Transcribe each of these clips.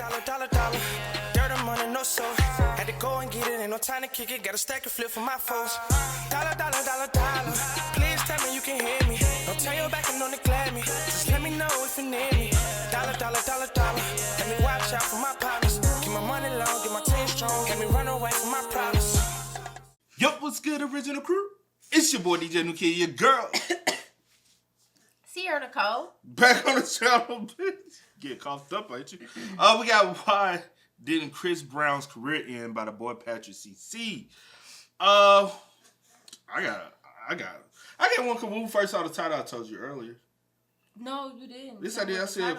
dollar. Dirt and money, no soul. Had to go and get it, ain't no time to kick it. Got a stack of flip for my foes. Dollar. Please tell me you can hear me. Don't turn your back and don't neglect me. Just let me know if you need me. Dollar. Let me watch out for my partners. Keep my money long, get my team strong. Let me run away from my problems. Yup, what's good, original crew? It's your boy DJ New Kid, your girl. Sierra Nicole. Back on the channel, bitch. Get coughed up, ain't you? We got Why Didn't Chris Brown's Career End by the boy Patrick CC. I got one. When we first saw the title, I told you earlier. No, you didn't. This idea I said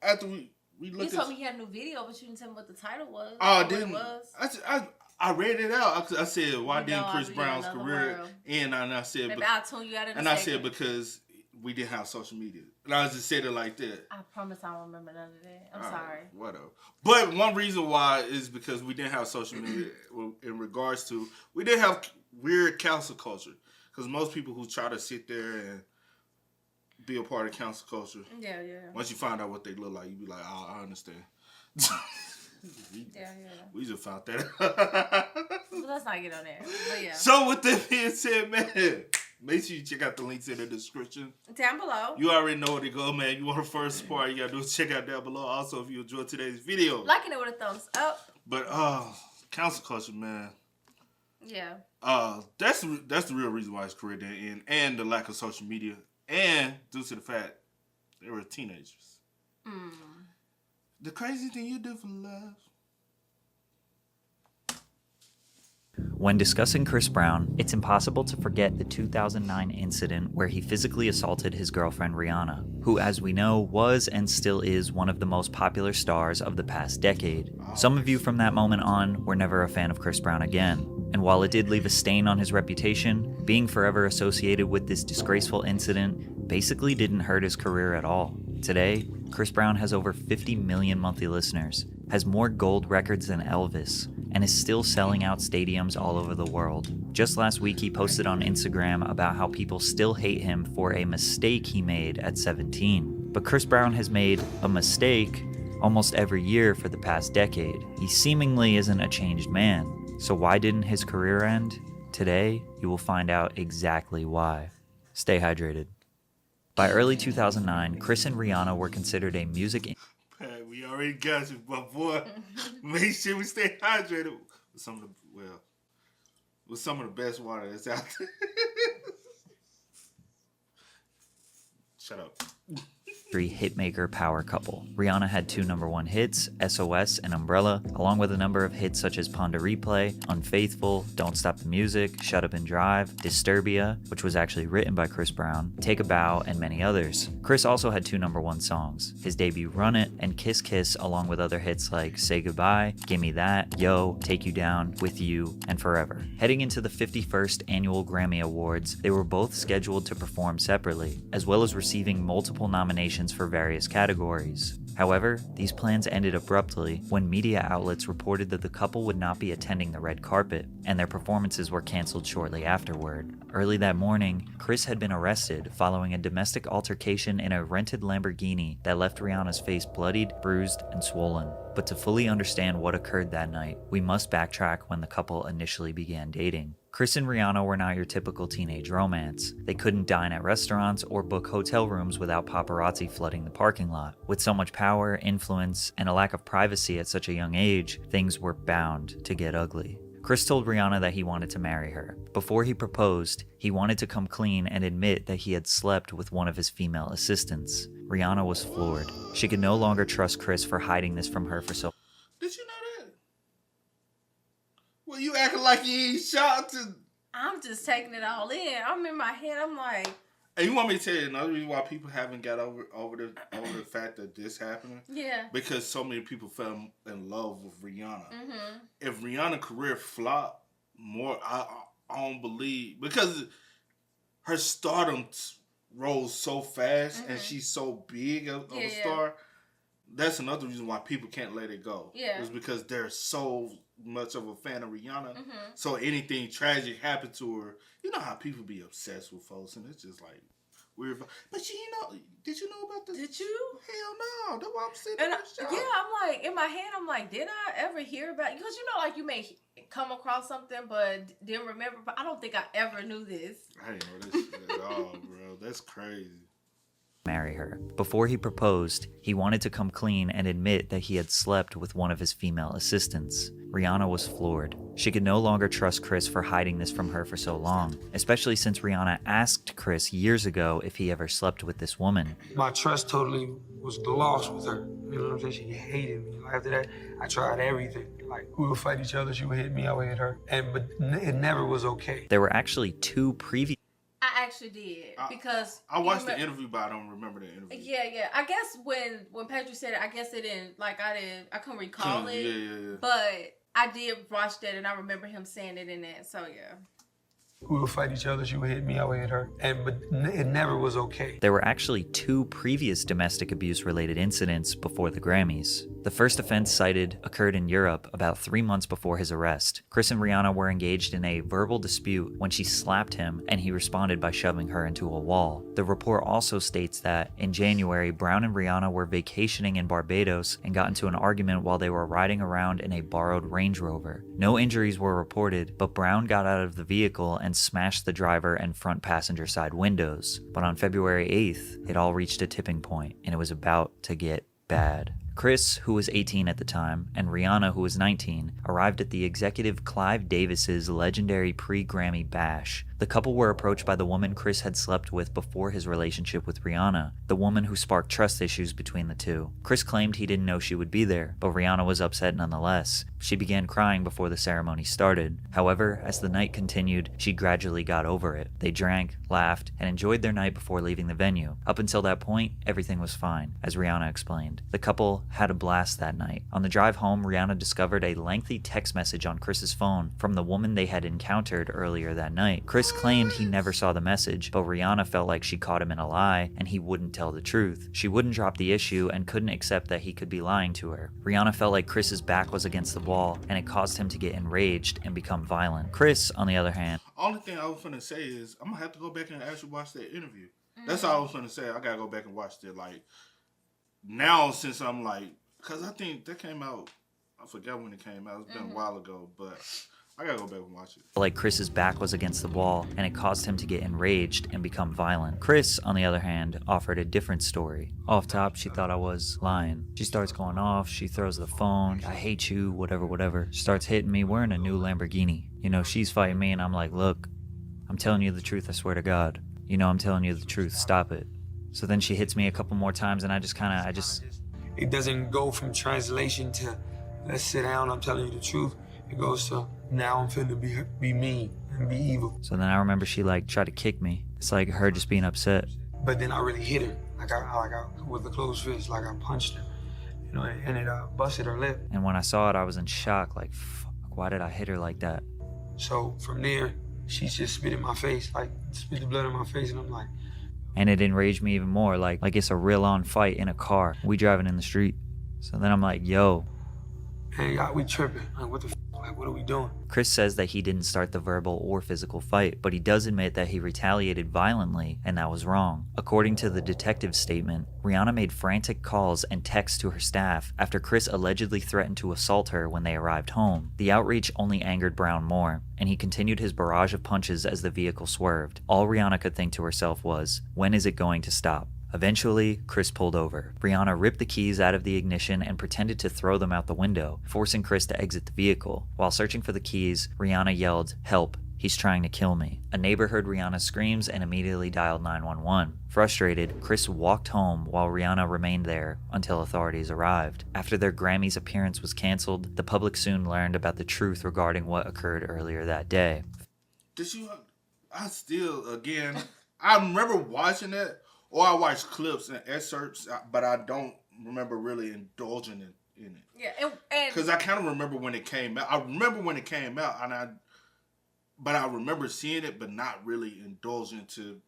after we looked. You told me he had a new video, but you didn't tell me what the title was. Oh, I didn't. I read it out. I said, "Why didn't Chris Brown's career end?" And I said, "Maybe I'll tune you out in a second." I said because we didn't have social media, and I just said it like that. I promise I don't remember none of that. I'm sorry. Whatever. But one reason why is because we didn't have social media in regards to we didn't have weird council culture. Because most people who try to sit there and be a part of council culture, yeah. Once you find out what they look like, you be like, "Oh, I understand." We just found that. Well, let's not get on there. But yeah. So with that being said, man, make sure you check out the links in the description down below. You already know where to go, man. You want the first part, you gotta do is check out down below. Also, if you enjoyed today's video, liking it with a thumbs up. But council culture, man. Yeah. That's the real reason why his career didn't end, and the lack of social media, and due to the fact they were teenagers. The crazy thing you do for love. When discussing Chris Brown, it's impossible to forget the 2009 incident where he physically assaulted his girlfriend Rihanna, who, as we know, was and still is one of the most popular stars of the past decade. Some of you from that moment on were never a fan of Chris Brown again, and while it did leave a stain on his reputation, being forever associated with this disgraceful incident basically didn't hurt his career at all. Today, Chris Brown has over 50 million monthly listeners, has more gold records than Elvis, and is still selling out stadiums all over the world. Just last week, he posted on Instagram about how people still hate him for a mistake he made at 17. But Chris Brown has made a mistake almost every year for the past decade. He seemingly isn't a changed man. So why didn't his career end? Today, you will find out exactly why. Stay hydrated. By early 2009, Chris and Rihanna were considered a music... We already got you, my boy. Make sure we stay hydrated with some of the best water that's out there. Shut up. Hitmaker power couple. Rihanna had 2 #1 hits, SOS and Umbrella, along with a number of hits such as Pon de Replay, Unfaithful, Don't Stop the Music, Shut Up and Drive, Disturbia, which was actually written by Chris Brown, Take a Bow, and many others. Chris also had 2 #1 songs, his debut Run It and Kiss Kiss, along with other hits like Say Goodbye, Gimme That, Yo, Take You Down, With You, and Forever. Heading into the 51st Annual Grammy Awards, they were both scheduled to perform separately, as well as receiving multiple nominations for various categories. However, these plans ended abruptly when media outlets reported that the couple would not be attending the red carpet, and their performances were canceled shortly afterward. Early that morning, Chris had been arrested following a domestic altercation in a rented Lamborghini that left Rihanna's face bloodied, bruised, and swollen. But to fully understand what occurred that night, we must backtrack when the couple initially began dating. Chris and Rihanna were not your typical teenage romance. They couldn't dine at restaurants or book hotel rooms without paparazzi flooding the parking lot. With so much power, influence, and a lack of privacy at such a young age, things were bound to get ugly. Chris told Rihanna that he wanted to marry her. Before he proposed, he wanted to come clean and admit that he had slept with one of his female assistants. Rihanna was floored. She could no longer trust Chris for hiding this from her for so long. Did you know that? Well, you acting like you ain't shocked. I'm just taking it all in. I'm in my head. I'm like... And you want me to tell you another reason why people haven't got over the fact that this happened? Yeah. Because so many people fell in love with Rihanna. Mm-hmm. If Rihanna's career flopped more, I don't believe, because her stardom rose so fast and she's so big of a star. That's another reason why people can't let it go. Yeah. It's because they're so much of a fan of Rihanna. Mm-hmm. So anything tragic happened to her, you know how people be obsessed with folks, and it's just like, weird. But did you know about this? Did you? Hell no. That's why I'm sitting And in the show. yeah, I'm like, in my head, I'm like, did I ever hear about it? Because, like, you may come across something, but didn't remember. But I don't think I ever knew this. I didn't know this shit at all, bro. That's crazy. Marry her. Before he proposed, he wanted to come clean and admit that he had slept with one of his female assistants. Rihanna was floored. She could no longer trust Chris for hiding this from her for so long, especially since Rihanna asked Chris years ago if he ever slept with this woman. My trust totally was lost with her. You know what I'm saying? She hated me. After that, I tried everything. Like, we would fight each other. She would hit me, I would hit her. But it never was okay. There were actually 2 previous... I actually did, because... I watched the interview, but I don't remember the interview. Yeah. I guess when Patrick said it, I guess it didn't, like, I couldn't recall it. Yeah. But I did watch that, and I remember him saying it in that, so yeah. We would fight each other. She would hit me, I would hit her. But it never was okay. There were actually 2 previous domestic abuse-related incidents before the Grammys. The first offense cited occurred in Europe about 3 months before his arrest. Chris and Rihanna were engaged in a verbal dispute when she slapped him, and he responded by shoving her into a wall. The report also states that, in January, Brown and Rihanna were vacationing in Barbados and got into an argument while they were riding around in a borrowed Range Rover. No injuries were reported, but Brown got out of the vehicle and smashed the driver and front passenger side windows. But on February 8th, it all reached a tipping point, and it was about to get bad. Chris, who was 18 at the time, and Rihanna, who was 19, arrived at the executive Clive Davis's legendary pre-Grammy bash. The couple were approached by the woman Chris had slept with before his relationship with Rihanna, the woman who sparked trust issues between the two. Chris claimed he didn't know she would be there, but Rihanna was upset nonetheless. She began crying before the ceremony started. However, as the night continued, she gradually got over it. They drank, laughed, and enjoyed their night before leaving the venue. Up until that point, everything was fine, as Rihanna explained. The couple had a blast that night. On the drive home, Rihanna discovered a lengthy text message on Chris's phone from the woman they had encountered earlier that night. Chris claimed he never saw the message, but Rihanna felt like she caught him in a lie and he wouldn't tell the truth. She wouldn't drop the issue and couldn't accept that he could be lying to her. Rihanna felt like Chris's back was against the wall and it caused him to get enraged and become violent. Chris, on the other hand... Only thing I was finna say is, I'm gonna have to go back and actually watch that interview. That's all I was finna say. I gotta go back and watch it. Like, now since I'm like... Because I think that came out... I forgot when it came out. It's been a while ago, but... I gotta go back and watch it. Like Chris's back was against the wall, and it caused him to get enraged and become violent. Chris, on the other hand, offered a different story. Off top, she thought I was lying. She starts going off, she throws the phone, I hate you, whatever. She starts hitting me, we're in a new Lamborghini. She's fighting me, and I'm like, look, I'm telling you the truth, I swear to God. I'm telling you the truth, stop it. So then she hits me a couple more times, and I just... It doesn't go from translation to, let's sit down, I'm telling you the truth. It goes to, now I'm finna be mean and be evil. So then I remember she tried to kick me. It's like her just being upset. But then I really hit her. Like I with a closed fist, like I punched her. And it busted her lip. And when I saw it, I was in shock. Like, fuck, why did I hit her like that? So from there, she just spit in my face, spit the blood in my face, and I'm like... And it enraged me even more, like it's a real-on fight in a car. We driving in the street. So then I'm like, yo. Hey, we tripping. Like, what the f***? Like, what are we doing? Chris says that he didn't start the verbal or physical fight, but he does admit that he retaliated violently, and that was wrong. According to the detective's statement, Rihanna made frantic calls and texts to her staff after Chris allegedly threatened to assault her when they arrived home. The outrage only angered Brown more, and he continued his barrage of punches as the vehicle swerved. All Rihanna could think to herself was, when is it going to stop? Eventually, Chris pulled over. Rihanna ripped the keys out of the ignition and pretended to throw them out the window, forcing Chris to exit the vehicle. While searching for the keys, Rihanna yelled, "Help, he's trying to kill me." A neighbor heard Rihanna's screams and immediately dialed 911. Frustrated, Chris walked home while Rihanna remained there until authorities arrived. After their Grammys appearance was canceled, the public soon learned about the truth regarding what occurred earlier that day. I remember watching it. Or I watched clips and excerpts, but I don't remember really indulging in it. Yeah, and because I kind of remember when it came out. I remember when it came out, but I remember seeing it, but not really indulging to.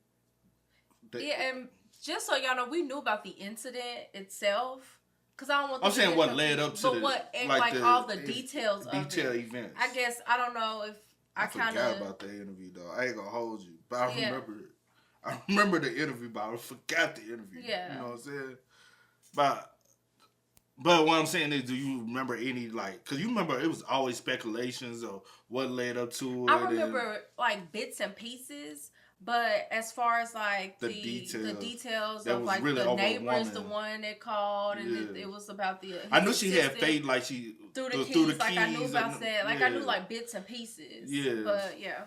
And just so y'all know, we knew about the incident itself. Because I don't want. I'm saying what led up to, but all the details of events. I guess I don't know if I kind of forgot about that interview though. I ain't gonna hold you, but I remember it. I remember the interview, but I forgot the interview. Yeah. You know what I'm saying? But what I'm saying is, do you remember any, like, because you remember it was always speculations of what led up to it. I remember like bits and pieces, but as far as like The the details that of was like really the over a neighbors, the woman. one that called, and Yeah. it was about the. I knew his she had assistant faith, like she through the through keys. the Like I knew keys about and- that. Like yeah. I knew like bits and pieces. Yeah. But yeah.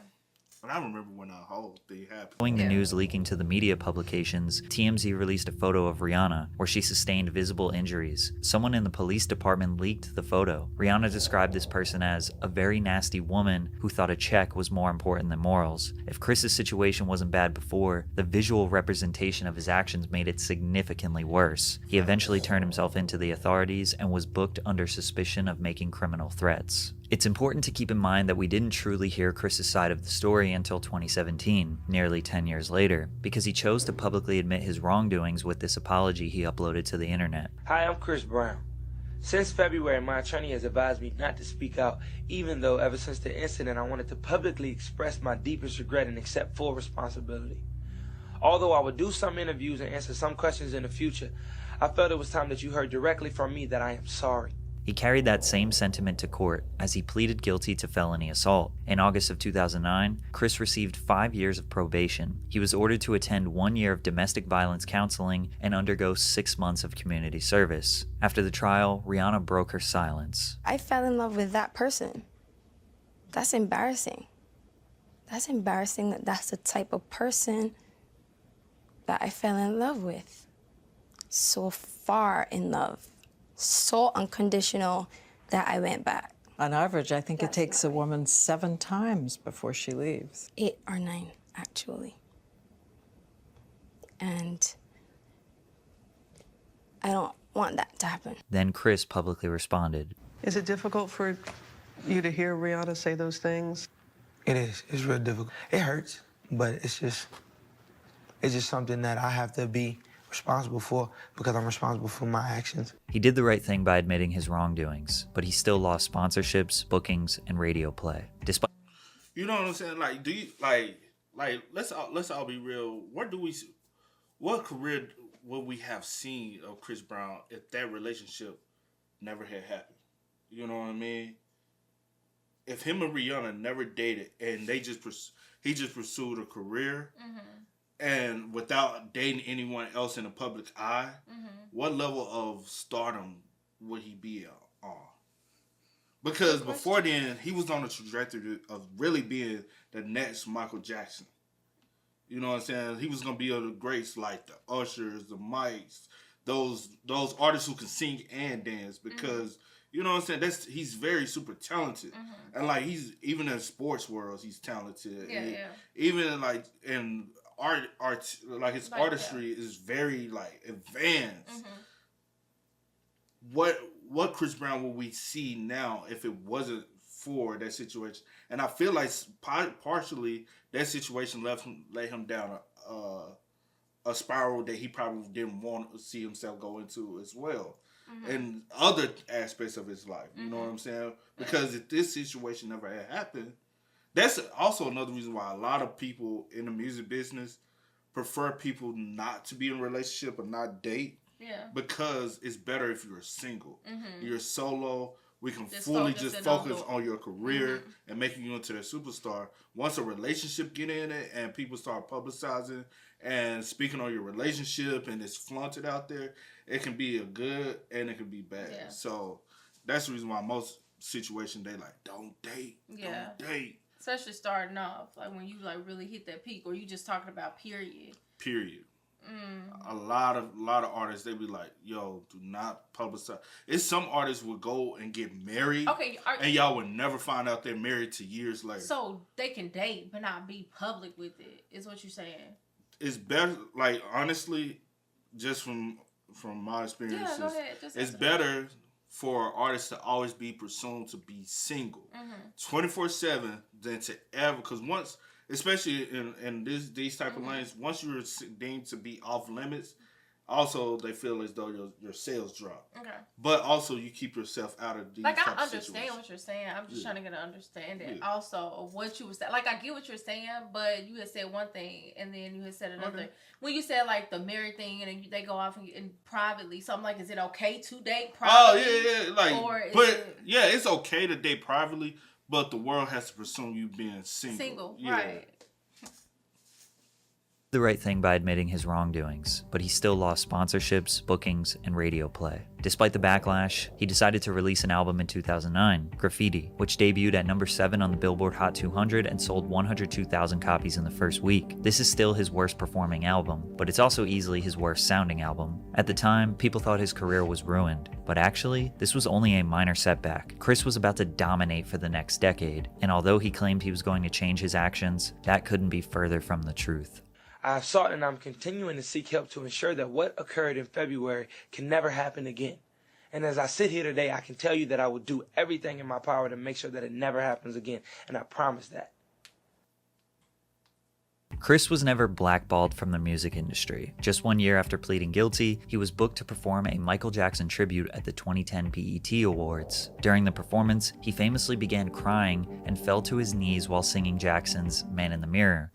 But I remember when the whole thing happened. Following the Yeah. news leaking to the media publications, TMZ released a photo of Rihanna where she sustained visible injuries. Someone in the police department leaked the photo. Rihanna described this person as a very nasty woman who thought a check was more important than morals. If Chris's situation wasn't bad before, the visual representation of his actions made it significantly worse. He eventually turned himself into the authorities and was booked under suspicion of making criminal threats. It's important to keep in mind that we didn't truly hear Chris's side of the story until 2017, nearly 10 years later, because he chose to publicly admit his wrongdoings with this apology he uploaded to the internet. Hi, I'm Chris Brown. Since February, my attorney has advised me not to speak out, even though ever since the incident I wanted to publicly express my deepest regret and accept full responsibility. Although I would do some interviews and answer some questions in the future, I felt it was time that you heard directly from me that I am sorry. He carried that same sentiment to court as he pleaded guilty to felony assault. In August of 2009, Chris received 5 years of probation. He was ordered to attend 1 year of domestic violence counseling and undergo 6 months of community service. After the trial, Rihanna broke her silence. I fell in love with that person. That's embarrassing. That's embarrassing that that's the type of person that I fell in love with. So far in love. So unconditional that I went back. On average, I think it That's takes a not right. woman 7 times before she leaves. 8 or 9, actually. And I don't want that to happen. Then Chris publicly responded. Is it difficult for you to hear Rihanna say those things? It is. It's real difficult. It hurts, but it's just something that I have to be responsible for because I'm responsible for my actions. He did the right thing by admitting his wrongdoings, but he still lost sponsorships, bookings, and radio play. Despite You know what I'm saying? Like, do you like let's all be real. What career would we have seen of Chris Brown if that relationship never had happened? You know what I mean? If him and Rihanna never dated and he just pursued a career. And without dating anyone else in the public eye, what level of stardom would he be on? Because before then, he was on the trajectory of really being the next Michael Jackson. You know what I'm saying? He was going to be the greats like the Ushers, the Mikes, those artists who can sing and dance because, you know what I'm saying? He's very super talented. And like he's, even in sports worlds, he's talented. Yeah. Even like in art like his artistry is very like advanced. What Chris Brown will we see now if it wasn't for that situation? And I feel like partially that situation let him down a spiral that he probably didn't want to see himself go into as well. And other aspects of his life, you know what I'm saying? Because if this situation never had happened, that's also another reason why a lot of people in the music business prefer people not to be in a relationship or not date. Yeah. Because it's better if you're single. You're solo. We can Just fully focus just in on focus on your career and making you into a superstar. Once a relationship get in it and people start publicizing and speaking on your relationship and it's flaunted out there, it can be a good and it can be bad. Yeah. So that's the reason why most situations they like, don't date. Yeah. Don't date. Especially starting off, like when you like really hit that peak, or you just talking about period. A lot of artists, they be like, yo, do not publicize. It's some artists would go and get married. Okay, and y'all would never find out they're married to years later. So they can date but not be public with it, is what you're saying. It's better, like, honestly, just from my experiences, Yeah, go ahead. it's better for artists to always be presumed to be single 24/7 than to ever, because once, especially in these type of lanes, once you're deemed to be off limits, Also, they feel as though your sales drop. Okay. But also, you keep yourself out of these like type I of understand situations. what you're saying. I'm just trying to get an understanding also of what you were saying. Like I get what you're saying, but you had said one thing and then you had said another. Okay. When you said like the married thing and then they go off and privately, so I'm like, is it okay to date privately? Oh yeah. Like, it's okay to date privately, but the world has to presume you being single. Right. The right thing by admitting his wrongdoings, but he still lost sponsorships, bookings, and radio play. Despite the backlash, he decided to release an album in 2009, Graffiti, which debuted at number 7 on the Billboard Hot 200 and sold 102,000 copies in the first week. This is still his worst performing album, but it's also easily his worst sounding album. At the time, people thought his career was ruined, but actually, this was only a minor setback. Chris was about to dominate for the next decade, and although he claimed he was going to change his actions, that couldn't be further from the truth. I have sought and I'm continuing to seek help to ensure that what occurred in February can never happen again. And as I sit here today, I can tell you that I will do everything in my power to make sure that it never happens again. And I promise that. Chris was never blackballed from the music industry. Just 1 year after pleading guilty, he was booked to perform a Michael Jackson tribute at the 2010 BET Awards. During the performance, he famously began crying and fell to his knees while singing Jackson's Man in the Mirror.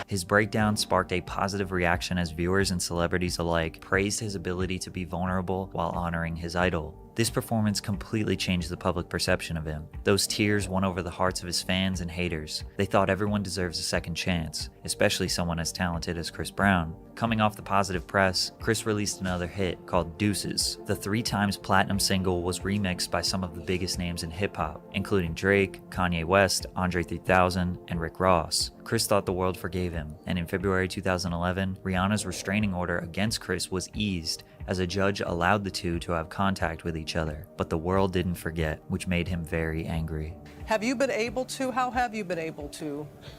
His breakdown sparked a positive reaction as viewers and celebrities alike praised his ability to be vulnerable while honoring his idol. This performance completely changed the public perception of him. Those tears won over the hearts of his fans and haters. They thought everyone deserves a second chance, especially someone as talented as Chris Brown. Coming off the positive press, Chris released another hit called Deuces. The 3 times platinum single was remixed by some of the biggest names in hip-hop, including Drake, Kanye West, Andre 3000, and Rick Ross. Chris thought the world forgave him, and in February 2011, Rihanna's restraining order against Chris was eased as a judge allowed the two to have contact with each other. But the world didn't forget, which made him very angry. How have you been able to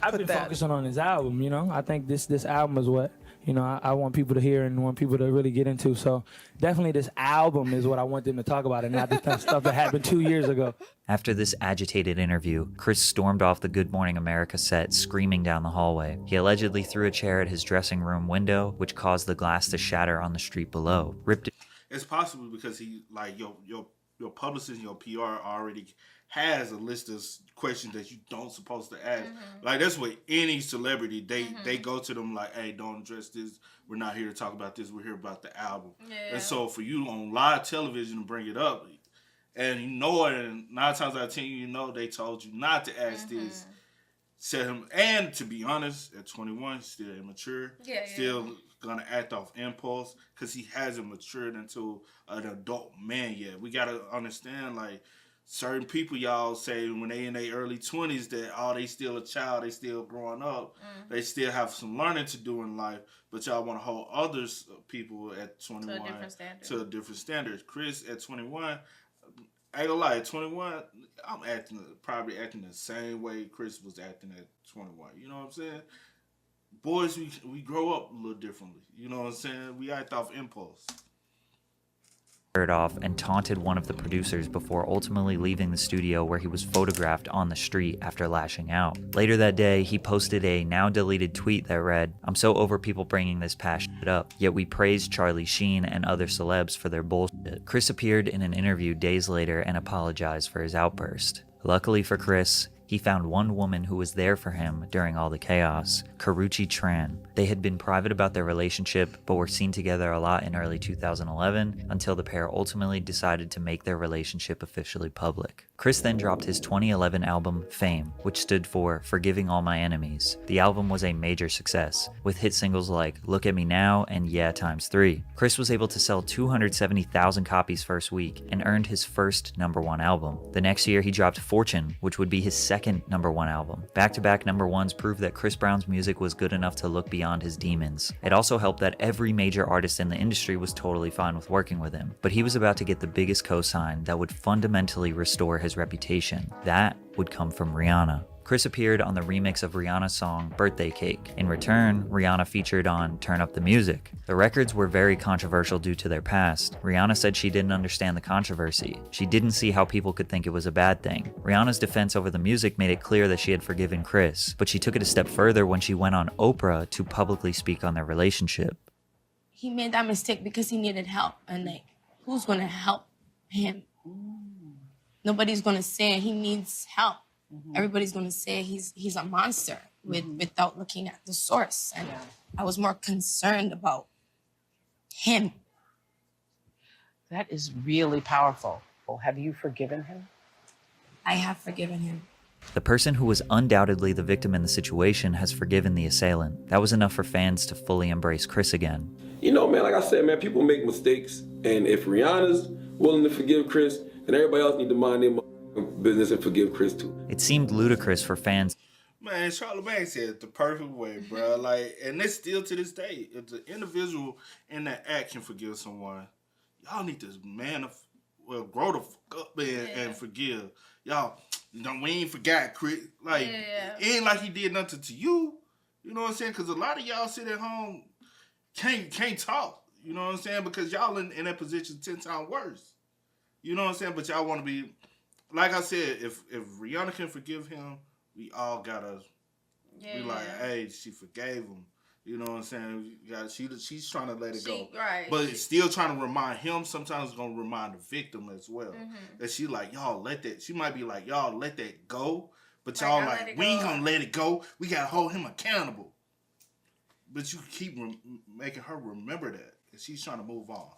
I've been focusing on this album, you know. I think this album is what, you know, I want people to hear and want people to really get into. So definitely this album is what I want them to talk about and not the stuff that happened 2 years ago. After this agitated interview, Chris stormed off the Good Morning America set, screaming down the hallway. He allegedly threw a chair at his dressing room window, which caused the glass to shatter on the street below. It's possible because he, like, your publicist, your PR already has a list of questions that you don't supposed to ask. Like, that's what any celebrity, they go to them like, hey, don't address this. We're not here to talk about this. We're here about the album. Yeah. And so for you on live television to bring it up, and you know it, and 9 times out of 10, you know they told you not to ask this. Set him, and to be honest, at 21, still immature. Still gonna act off impulse because he hasn't matured into an adult man yet. We gotta understand, like, certain people, y'all say when they in their early 20s that, oh, they still a child, they still growing up, they still have some learning to do in life, but y'all want to hold others people at 21 to a different standard. Chris at 21, I ain't gonna lie, at 21, I'm probably acting the same way Chris was acting at 21. You know what I'm saying? Boys, we grow up a little differently. You know what I'm saying? We act off impulse. Off and taunted one of the producers before ultimately leaving the studio, where he was photographed on the street after lashing out. Later that day, he posted a now deleted tweet that read, "I'm so over people bringing this past shit up, yet we praised Charlie Sheen and other celebs for their bullshit." Chris appeared in an interview days later and apologized for his outburst. Luckily for Chris, he found one woman who was there for him during all the chaos, Karrueche Tran. They had been private about their relationship, but were seen together a lot in early 2011 until the pair ultimately decided to make their relationship officially public. Chris then dropped his 2011 album, Fame, which stood for Forgiving All My Enemies. The album was a major success, with hit singles like Look at Me Now and Yeah x3. Chris was able to sell 270,000 copies first week and earned his first #1 album. The next year, he dropped Fortune, which would be his second #1 album. Back-to-back #1s proved that Chris Brown's music was good enough to look beyond his demons. It also helped that every major artist in the industry was totally fine with working with him. But he was about to get the biggest cosign that would fundamentally restore his reputation. That would come from Rihanna. Chris appeared on the remix of Rihanna's song Birthday Cake. In return, Rihanna featured on Turn Up the Music. The records were very controversial due to their past. Rihanna said she didn't understand the controversy. She didn't see how people could think it was a bad thing. Rihanna's defense over the music made it clear that she had forgiven Chris, but she took it a step further when she went on Oprah to publicly speak on their relationship. He made that mistake because he needed help, and like, who's gonna help him? Nobody's gonna say he needs help. Everybody's gonna say he's a monster without looking at the source. And I was more concerned about him. That is really powerful. Have you forgiven him? I have forgiven him. The person who was undoubtedly the victim in the situation has forgiven the assailant. That was enough for fans to fully embrace Chris again. You know, man, like I said, man, people make mistakes. And if Rihanna's willing to forgive Chris, then everybody else need to mind their business and forgive Chris too. It seemed ludicrous for fans. Man, Charlamagne said it the perfect way, bro. Like, and it's still to this day. If the individual in that act can forgive someone, y'all need to grow the fuck up and forgive. Y'all, we ain't forgot Chris. Like, it ain't like he did nothing to you. You know what I'm saying? Because a lot of y'all sit at home can't talk. You know what I'm saying? Because y'all in that position 10 times worse. You know what I'm saying? But y'all want to be, like I said, if Rihanna can forgive him, we all gotta be like, hey, she forgave him. You know what I'm saying? She's trying to let it go. Right. But it's still trying to remind him. Sometimes it's going to remind the victim as well. That she like, y'all let that. She might be like, y'all let that go. But y'all like, we ain't going to let it go. We got to hold him accountable. But you keep making her remember that. And she's trying to move on.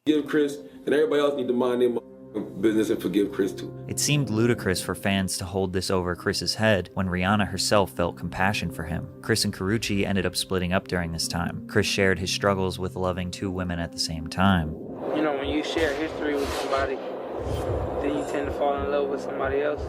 Give Chris, and everybody else need to mind their business and forgive Chris too. It seemed ludicrous for fans to hold this over Chris's head when Rihanna herself felt compassion for him. Chris and Karrueche ended up splitting up during this time. Chris shared his struggles with loving two women at the same time. You know, when you share history with somebody, then you tend to fall in love with somebody else.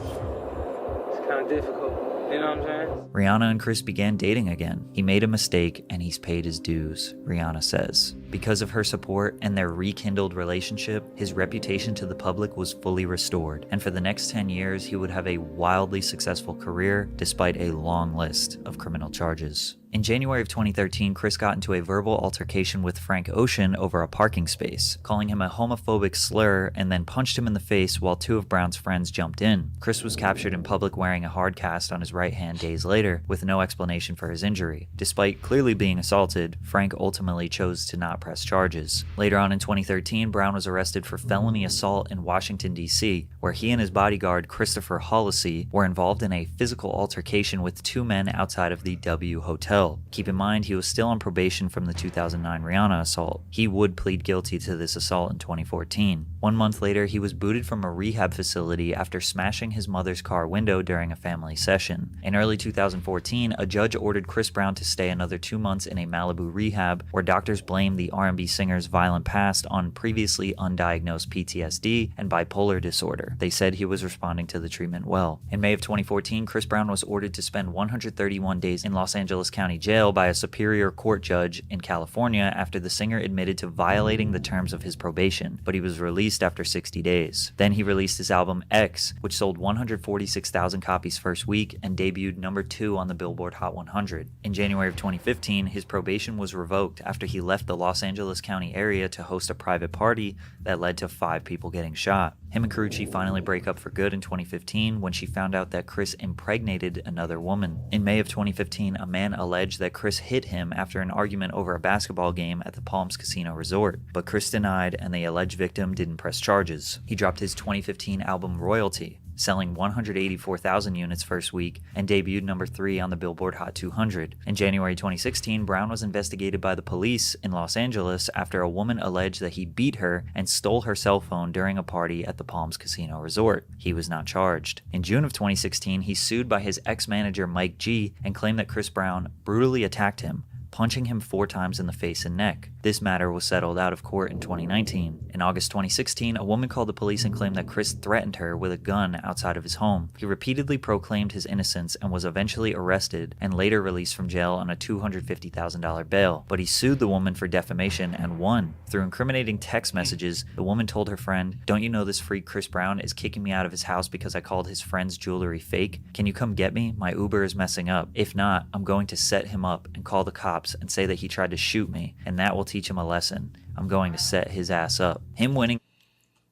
It's kind of difficult. You know what I'm saying? Rihanna and Chris began dating again. He made a mistake and he's paid his dues, Rihanna says. Because of her support and their rekindled relationship, his reputation to the public was fully restored, and for the next 10 years, he would have a wildly successful career despite a long list of criminal charges. In January of 2013, Chris got into a verbal altercation with Frank Ocean over a parking space, calling him a homophobic slur and then punched him in the face while two of Brown's friends jumped in. Chris was captured in public wearing a hard cast on his right hand days later, with no explanation for his injury. Despite clearly being assaulted, Frank ultimately chose to not press charges. Later on in 2013, Brown was arrested for felony assault in Washington, D.C., where he and his bodyguard, Christopher Hollisey, were involved in a physical altercation with two men outside of the W Hotel. Keep in mind, he was still on probation from the 2009 Rihanna assault. He would plead guilty to this assault in 2014. 1 month later, he was booted from a rehab facility after smashing his mother's car window during a family session. In early 2014, a judge ordered Chris Brown to stay another 2 months in a Malibu rehab, where doctors blamed the R&B singer's violent past on previously undiagnosed PTSD and bipolar disorder. They said he was responding to the treatment well. In May of 2014, Chris Brown was ordered to spend 131 days in Los Angeles County Jail by a superior court judge in California after the singer admitted to violating the terms of his probation, but he was released after 60 days. Then he released his album X, which sold 146,000 copies first week and debuted number 2 on the Billboard Hot 100. In January of 2015, his probation was revoked after he left the Los Angeles County area to host a private party that led to 5 people getting shot. Him and Karrueche finally break up for good in 2015 when she found out that Chris impregnated another woman. In May of 2015, a man alleged that Chris hit him after an argument over a basketball game at the Palms Casino Resort, but Chris denied and the alleged victim didn't press charges. He dropped his 2015 album Royalty, selling 184,000 units first week and debuted number 3 on the Billboard Hot 200. In January 2016, Brown was investigated by the police in Los Angeles after a woman alleged that he beat her and stole her cell phone during a party at the Palms Casino Resort. He was not charged. In June of 2016, he's sued by his ex-manager Mike G and claimed that Chris Brown brutally attacked him, punching him 4 times in the face and neck. This matter was settled out of court in 2019. In August 2016, a woman called the police and claimed that Chris threatened her with a gun outside of his home. He repeatedly proclaimed his innocence and was eventually arrested and later released from jail on a $250,000 bail. But he sued the woman for defamation and won. Through incriminating text messages, the woman told her friend, "Don't you know this freak Chris Brown is kicking me out of his house because I called his friend's jewelry fake? Can you come get me? My Uber is messing up. If not, I'm going to set him up and call the cops and say that he tried to shoot me, and that will teach him a lesson. I'm going to set his ass up." Him winning.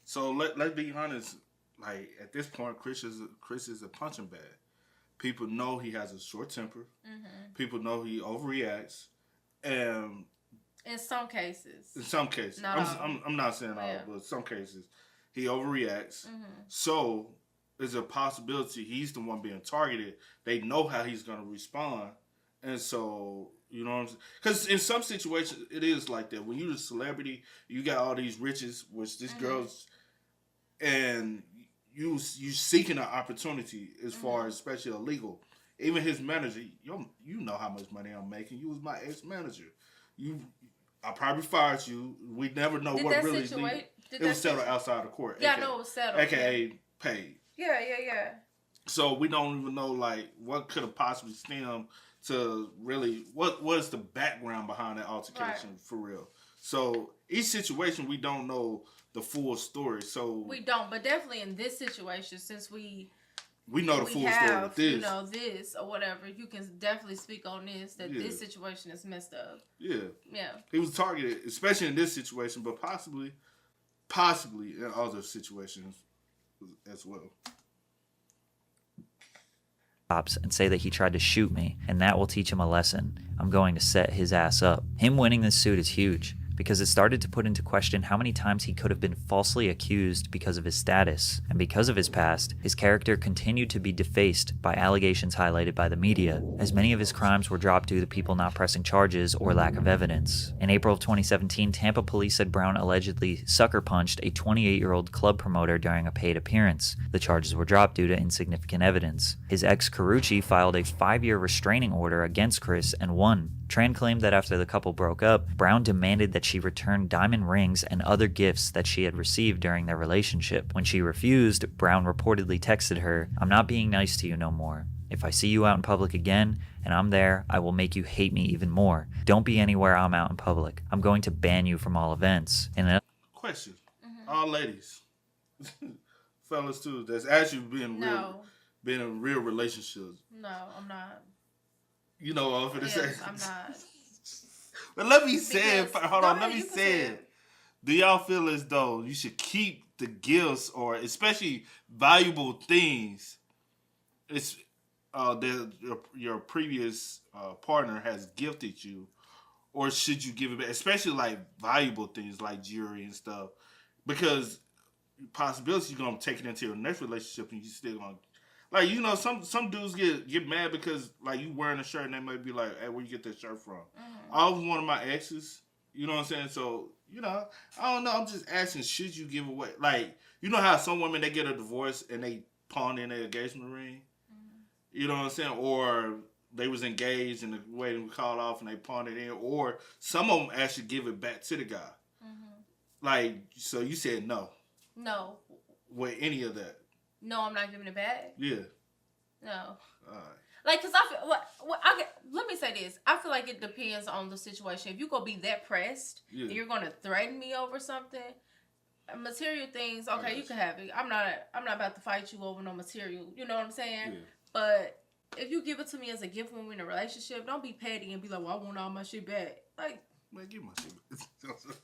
So let's be honest. Like at this point, Chris is a punching bag. People know he has a short temper. Mm-hmm. People know he overreacts, and in some cases, I'm not saying all, but some cases he overreacts. Mm-hmm. So there's a possibility he's the one being targeted. They know how he's going to respond, and so. You know what I'm saying? Because in some situations, it is like that. When you're a celebrity, you got all these riches, which this girl's, and you seeking an opportunity as far as especially illegal. Even his manager, you know how much money I'm making. You was my ex-manager. I probably fired you. We never know what really is legal. It was settled outside of court. Yeah, I know it was settled. AKA paid. Yeah. So we don't even know like what could have possibly stemmed to really what was the background behind that altercation for real. So each situation we don't know the full story. So we don't, but definitely in this situation, since we know the full story with this. You know, this or whatever, you can definitely speak on this, that this situation is messed up. Yeah. He was targeted, especially in this situation, but possibly in other situations as well. Cops and say that he tried to shoot me, and that will teach him a lesson. I'm going to set his ass up. Him winning this suit is huge, because it started to put into question how many times he could have been falsely accused because of his status. And because of his past, his character continued to be defaced by allegations highlighted by the media, as many of his crimes were dropped due to people not pressing charges or lack of evidence. In April of 2017, Tampa police said Brown allegedly sucker punched a 28-year-old club promoter during a paid appearance. The charges were dropped due to insignificant evidence. His ex Carucci filed a 5-year restraining order against Chris and won. Tran claimed that after the couple broke up, Brown demanded that she return diamond rings and other gifts that she had received during their relationship. When she refused, Brown reportedly texted her, "I'm not being nice to you no more. If I see you out in public again, and I'm there, I will make you hate me even more. Don't be anywhere I'm out in public. I'm going to ban you from all events." And question, all ladies, fellas too, that's actually being in real relationships. No, I'm not. You know what I'm going to say? I'm not. But let me say it. Hold on. Let me say it. Do y'all feel as though you should keep the gifts or especially valuable things it's that your previous partner has gifted you, or should you give it back? Especially like valuable things like jewelry and stuff, because possibility you're going to take it into your next relationship and you still going to. Like, you know, some dudes get mad because, like, you wearing a shirt and they might be like, "Hey, where you get that shirt from?" I was one of my exes. You know what I'm saying? So, you know, I don't know. I'm just asking, should you give away? Like, you know how some women, they get a divorce and they pawn in their engagement ring? You know what I'm saying? Or they was engaged and the wedding was called off and they pawned it in. Or some of them actually give it back to the guy. Like, so you said no. No. With any of that. No, I'm not giving it back. Yeah. No. All right. Like, cause I feel. Let me say this. I feel like it depends on the situation. If you gonna be that pressed, and you're gonna threaten me over something, material things. Okay, you can have it. I'm not about to fight you over no material. You know what I'm saying? Yeah. But if you give it to me as a gift when we're in a relationship, don't be petty and be like, "Well, I want all my shit back." Like, man, give my shit back.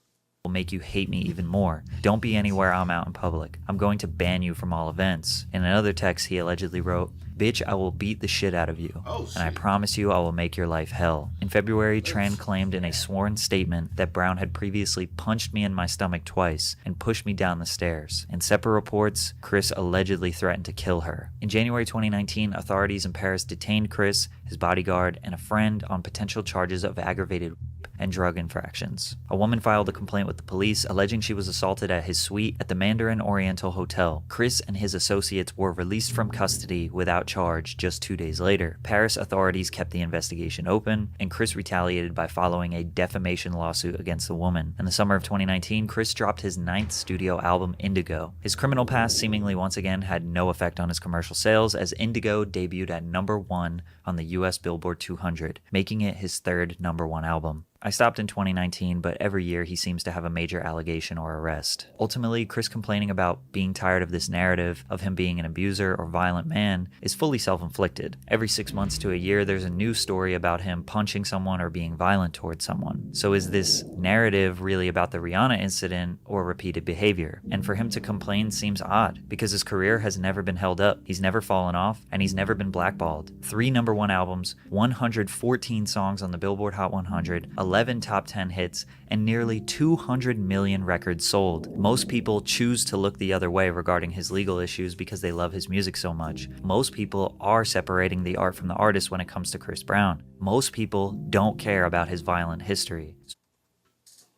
will make you hate me even more. Don't be anywhere I'm out in public. I'm going to ban you from all events. In another text, he allegedly wrote, "Bitch, I will beat the shit out of you. And I promise you I will make your life hell." In February, Tran claimed in a sworn statement that Brown had previously punched me in my stomach twice and pushed me down the stairs. In separate reports, Chris allegedly threatened to kill her. In January 2019, authorities in Paris detained Chris, his bodyguard, and a friend on potential charges of aggravated rape and drug infractions. A woman filed a complaint with the police alleging she was assaulted at his suite at the Mandarin Oriental Hotel. Chris and his associates were released from custody without charge just 2 days later. Paris authorities kept the investigation open, and Chris retaliated by following a defamation lawsuit against the woman. In the summer of 2019, Chris dropped his 9th studio album, Indigo. His criminal past seemingly once again had no effect on his commercial sales, as Indigo debuted at #1 on the US Billboard 200, making it his 3rd #1 album. I stopped in 2019, but every year he seems to have a major allegation or arrest. Ultimately, Chris complaining about being tired of this narrative of him being an abuser or violent man is fully self-inflicted. Every 6 months to a year, there's a new story about him punching someone or being violent towards someone. So is this narrative really about the Rihanna incident or repeated behavior? And for him to complain seems odd, because his career has never been held up. He's never fallen off, and he's never been blackballed. 3 #1 albums, 114 songs on the Billboard Hot 100, 11 top 10 hits, and nearly 200 million records sold. Most people choose to look the other way regarding his legal issues because they love his music so much. Most people are separating the art from the artist when it comes to Chris Brown. Most people don't care about his violent history.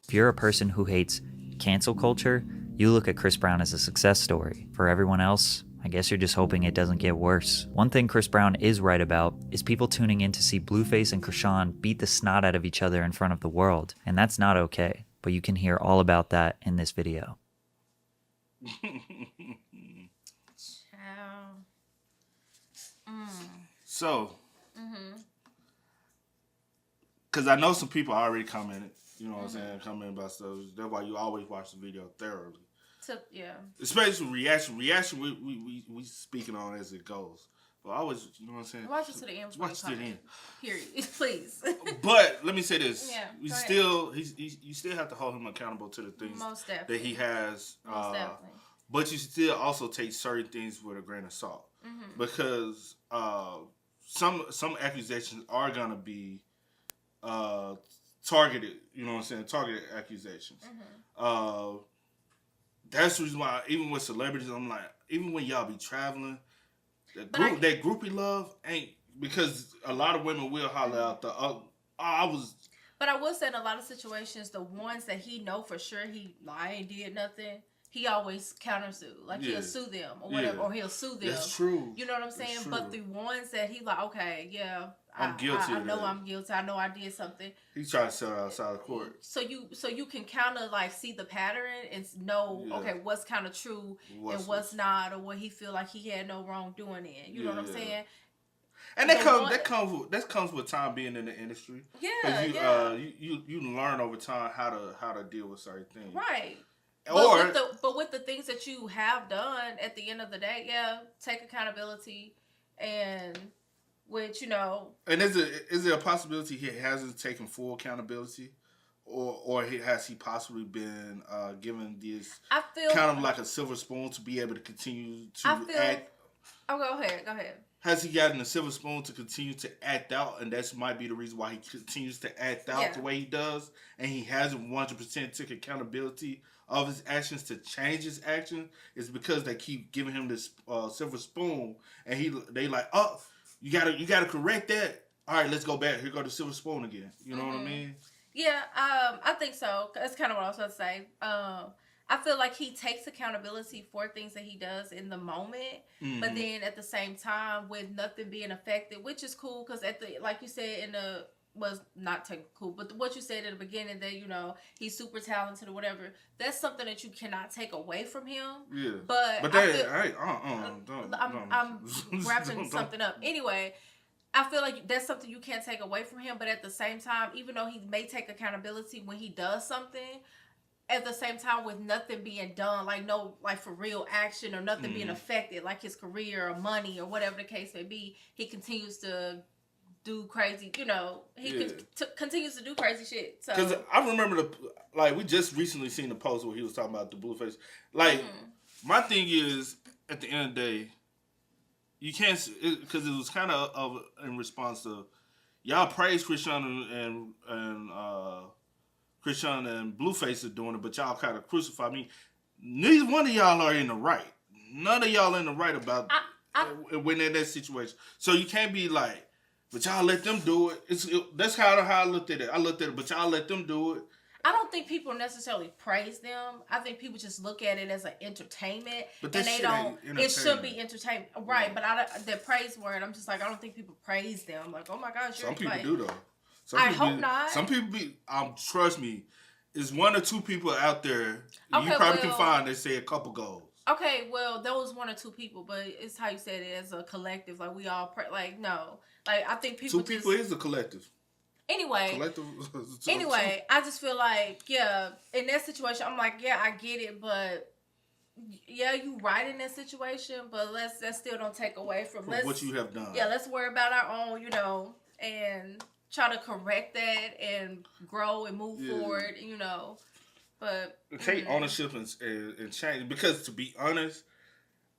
If you're a person who hates cancel culture, you look at Chris Brown as a success story. For everyone else, I guess you're just hoping it doesn't get worse. One thing Chris Brown is right about is people tuning in to see Blueface and Krishan beat the snot out of each other in front of the world, and that's not okay. But you can hear all about that in this video. So, because I know some people already commented, you know what I'm saying, commenting about stuff. That's why you always watch the video thoroughly. Yeah. Especially reaction. We speaking on as it goes. But I always, you know what I'm saying? Watch it to the end. Watch it to the end. Period. Please. But let me say this. Yeah. You still have to hold him accountable to the things that he has. Most definitely. But you still also take certain things with a grain of salt. Because some accusations are gonna be targeted, you know what I'm saying? Targeted accusations. That's the reason why, even with celebrities, I'm like, even when y'all be traveling, that groupie love ain't, because a lot of women will holler out the, But I will say in a lot of situations, the ones that he know for sure he ain't did nothing, he always countersue. Like he'll sue them or whatever, or he'll sue them. That's true. You know what I'm saying? But the ones that he like, okay, yeah, I'm guilty. I know I'm guilty. I know I did something. He tried to sell it outside of court. So you can kind of like see the pattern and know, okay, what's kind of true and what's not, or what he feel like he had no wrongdoing in. You know what I'm saying? And that comes with time being in the industry. Yeah, you learn over time how to deal with certain things. Right. But with the things that you have done, at the end of the day, take accountability, and which, you know. And is there a possibility he hasn't taken full accountability, or has he possibly been given this kind of like a silver spoon to be able to continue to act? Oh, go ahead. Has he gotten a silver spoon to continue to act out, and that might be the reason why he continues to act out the way he does, and he hasn't 100% took accountability of his actions to change his action? Is because they keep giving him this silver spoon, and they like, oh, you gotta correct that. All right, let's go back. Here go the silver spoon again. You know what I mean? Yeah, I think so. That's kind of what I was going to say. I feel like he takes accountability for things that he does in the moment, but then at the same time, with nothing being affected, which is cool, because like you said was not technical, but what you said at the beginning, that, you know, he's super talented or whatever, that's something that you cannot take away from him. Yeah. But I'm wrapping something up. Anyway, I feel like that's something you can't take away from him, but at the same time, even though he may take accountability when he does something, at the same time, with nothing being done, like no, like for real action or nothing being affected, like his career or money or whatever the case may be, he continues to do crazy, you know, continues to do crazy shit. So, because I remember we just recently seen the post where he was talking about the Blueface. Like, my thing is, at the end of the day, you can't, because it was kind of in response to, y'all praise Krishan and Blueface are doing it, but y'all kind of crucify me. Neither one of y'all are in the right. None of y'all in the right about when in that situation. So you can't be like, But y'all let them do it. That's how I looked at it. But y'all let them do it. I don't think people necessarily praise them. I think people just look at it as an entertainment, and they don't. It should be entertainment, right? But the praise word, I'm just like, I don't think people praise them. Like, oh my gosh, some people do though. I hope not. Some people be. Trust me, it's one or two people out there. Okay, you probably can find that say a couple goals. Okay, well, those one or two people, but it's how you said it as a collective. Like we all like no. Like I think people. Two people is a collective. Anyway, I just feel like, yeah, in that situation, I'm like, yeah, I get it, but yeah, you right in that situation, but that still don't take away from what you have done. Yeah, let's worry about our own, and try to correct that and grow and move forward, But take ownership and change, because to be honest,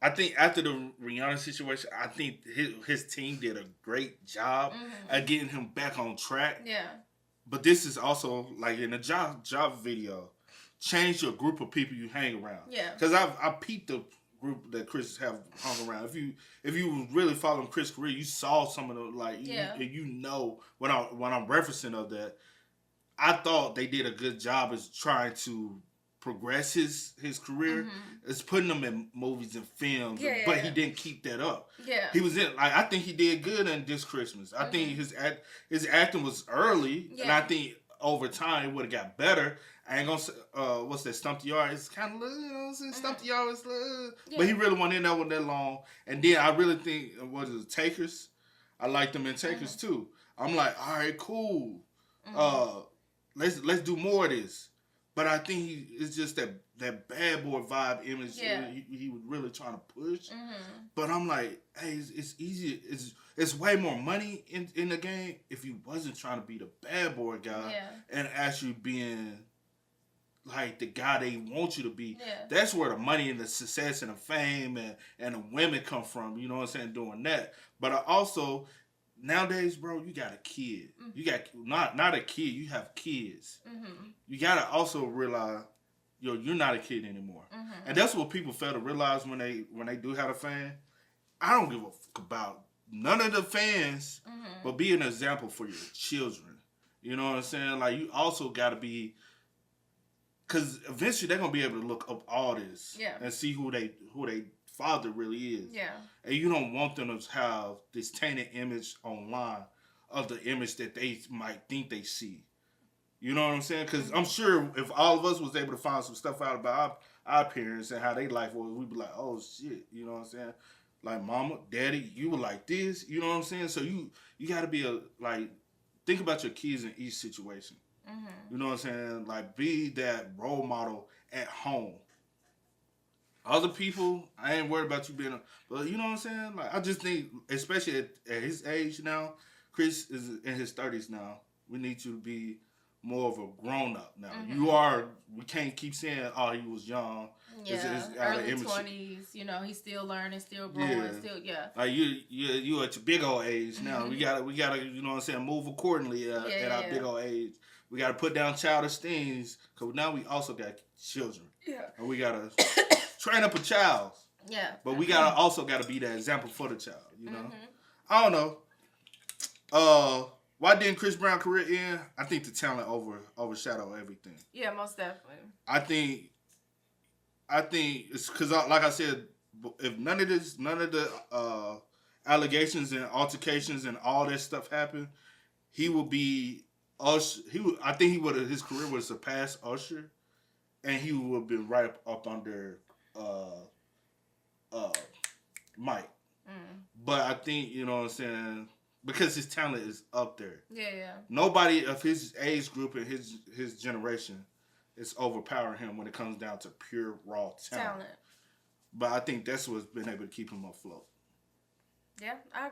I think after the Rihanna situation, I think his team did a great job at getting him back on track. Yeah. But this is also like in the job video, change your group of people you hang around. Yeah. Because I peeped the group that Chris have hung around. If you really following Chris' career, you saw some of the you know when I'm referencing of that. I thought they did a good job as trying to progress his career. It's putting him in movies and films, but he didn't keep that up. Yeah, he was in. I think he did good in This Christmas. I think his acting was early, and I think over time it would have got better. I ain't gonna say what's that, Stump the Yard. It's kind of Stump the Yard, but he really wasn't in that one that long. And then I really think Takers. I liked him in Takers too. I'm like, all right, cool. Let's do more of this. But I think it's just that bad boy vibe image he was really trying to push. But I'm like, hey, it's easy. It's way more money in the game if you wasn't trying to be the bad boy guy and actually being like the guy they want you to be. Yeah. That's where the money and the success and the fame and the women come from. You know what I'm saying? Doing that. But I also... Nowadays, bro, you got a kid. You got not a kid. You have kids. You gotta also realize, you're not a kid anymore. And that's what people fail to realize when they do have a fan. I don't give a fuck about none of the fans, but be an example for your children. You know what I'm saying? Like, you also gotta be, because eventually they're gonna be able to look up all this and see who they father really is. Yeah. And you don't want them to have this tainted image online of the image that they might think they see. You know what I'm saying? Because I'm sure if all of us was able to find some stuff out about our parents and how their life was, we'd be like, oh shit, you know what I'm saying? Like, mama, daddy, you were like this, you know what I'm saying? So you gotta be think about your kids in each situation. You know what I'm saying? Like, be that role model at home. Other people, I ain't worried about you being but you know what I'm saying? Like, I just think, especially at his age now, Chris is in his 30s now. We need you to be more of a grown-up now. We can't keep saying, oh, he was young. Yeah, early 20s, he's still learning, still growing, Like, you at your big old age now. We gotta, you know what I'm saying, move accordingly at our big old age. We gotta put down childish things, because now we also got children. Yeah. And we gotta... train up a child. Yeah. But we also gotta be that example for the child, you know? I don't know. Why didn't Chris Brown's career end? I think the talent overshadowed everything. Yeah, most definitely. I think it's because, like I said, if none of the allegations and altercations and all that stuff happened, he would be Usher. I think his career would have surpassed Usher, and he would have been right up under Mike. But I think, you know what I'm saying, because his talent is up there. Yeah. Nobody of his age group and his generation is overpowering him when it comes down to pure raw talent. But I think that's what's been able to keep him afloat. Yeah, I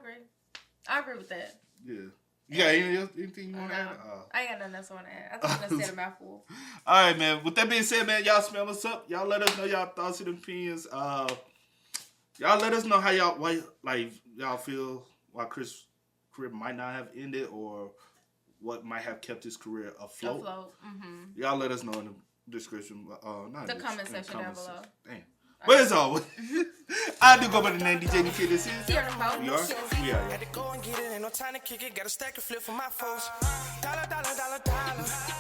agree with that. Yeah. You got anything you want to add? I ain't got nothing else I want to add. I think I said a mouthful. All right, man. With that being said, man, y'all smell us up. Y'all let us know y'all thoughts and opinions. Y'all let us know how y'all feel why Chris' career might not have ended, or what might have kept his career afloat. Y'all let us know in the description. The comment section down below. Damn. But it's all. I do go by the name DJ Kid. This is. We are. We are. Had to go and get it. Ain't no time to kick it. Got a stack of flip for my foes. Dollar, dollar, dollar, dollar.